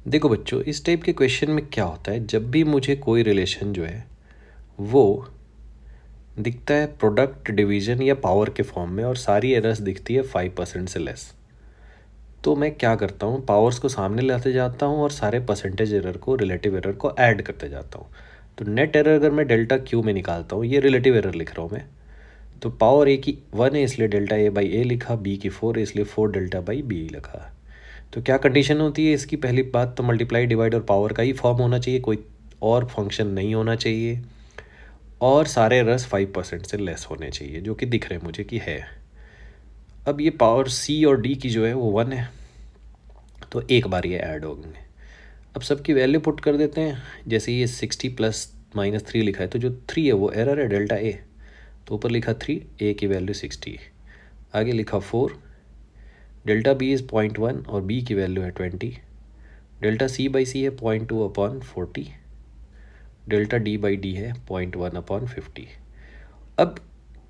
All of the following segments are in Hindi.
देखो बच्चों, इस टाइप के क्वेश्चन में क्या होता है, जब भी मुझे कोई रिलेशन जो है वो दिखता है प्रोडक्ट, डिवीजन या पावर के फॉर्म में और सारी एरर्स दिखती है 5% से लेस, तो मैं क्या करता हूँ, पावर्स को सामने लाते जाता हूँ और सारे परसेंटेज एरर को, रिलेटिव एरर को ऐड करते जाता हूँ। तो नेट एरर अगर मैं डेल्टा क्यू में निकालता हूँ, ये रिलेटिव एरर लिख रहा हूँ मैं, तो पावर ए की 1 है इसलिए डेल्टा ए बाई ए लिखा, बी की 4 है इसलिए 4 डेल्टा बाई बी लिखा। तो क्या कंडीशन होती है इसकी, पहली बात तो मल्टीप्लाई, डिवाइड और पावर का ही फॉर्म होना चाहिए, कोई और फंक्शन नहीं होना चाहिए, और सारे रस 5% से लेस होने चाहिए, जो कि दिख रहे हैं मुझे कि है। अब ये पावर सी और डी की जो है वो 1 है, तो एक बार ये ऐड होंगे। अब सबकी वैल्यू पुट कर देते हैं। जैसे ये 60 प्लस -3 लिखा है, तो जो 3 है वो एरर है डेल्टा ए, तो ऊपर लिखा 3, ए की वैल्यू 60, आगे लिखा 4, डेल्टा बी इज़ 0.1 और बी की वैल्यू है 20, डेल्टा सी बाई सी है 0.2 upon 40, delta D by D है 0.1 अपॉन 50। अब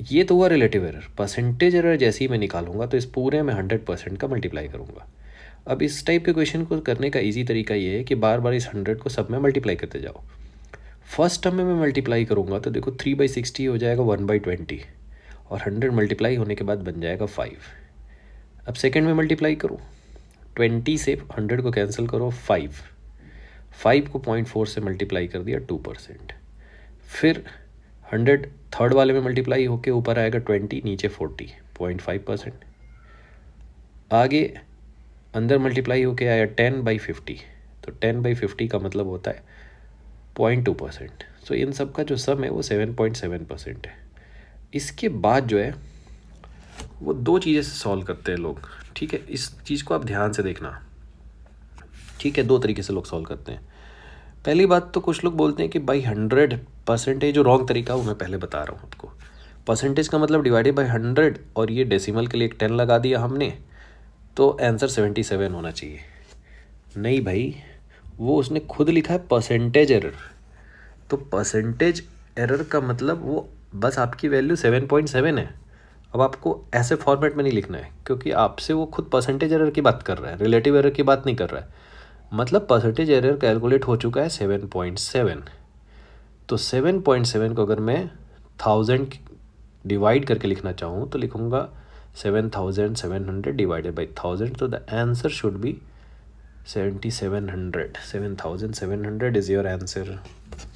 ये तो हुआ रिलेटिव एरर। परसेंटेज एरर जैसे ही मैं निकालूंगा तो इस पूरे में 100% का मल्टीप्लाई करूंगा। अब इस टाइप के क्वेश्चन को करने का इजी तरीका ये है कि बार बार इस 100 को सब में मल्टीप्लाई करते जाओ। फर्स्ट टर्म में मैं मल्टीप्लाई करूँगा तो देखो 3/60 हो जाएगा 1/20, और 100 मल्टीप्लाई होने के बाद बन जाएगा 5। अब सेकेंड में मल्टीप्लाई करो, 20 से 100 को कैंसिल करो, 5 को 0.4 से मल्टीप्लाई कर दिया, 2%। फिर 100 थर्ड वाले में मल्टीप्लाई होके ऊपर आएगा 20, नीचे 40, 0.5%। आगे अंदर मल्टीप्लाई होके आया 10/50, तो 10/50 का मतलब होता है 0.2%। सो इन सब का जो सम है वो 7.7% है। इसके बाद जो है वो दो चीज़ें से सॉल्व करते हैं लोग, ठीक है। इस चीज़ को आप ध्यान से देखना, ठीक है। दो तरीके से लोग सॉल्व करते हैं। पहली बात तो कुछ लोग बोलते हैं कि भाई 100% जो रॉन्ग तरीका वो मैं पहले बता रहा हूँ आपको। परसेंटेज का मतलब डिवाइडेड बाई 100, और ये डेसिमल के लिए एक 10 लगा दिया हमने, तो आंसर 77 होना चाहिए। नहीं भाई, वो उसने खुद लिखा है परसेंटेज एरर, तो परसेंटेज एरर का मतलब वो बस आपकी वैल्यू 7.7 है। अब आपको ऐसे फॉर्मेट में नहीं लिखना है, क्योंकि आपसे वो खुद परसेंटेज एरर की बात कर रहा है, रिलेटिव एरर की बात नहीं कर रहा है। मतलब परसेंटेज एरर कैलकुलेट हो चुका है 7.7, तो 7.7 को अगर मैं 1000 डिवाइड करके लिखना चाहूँ तो लिखूँगा 7700 डिवाइडेड बाई 1000, तो the answer should be 7700। 7700 is your answer.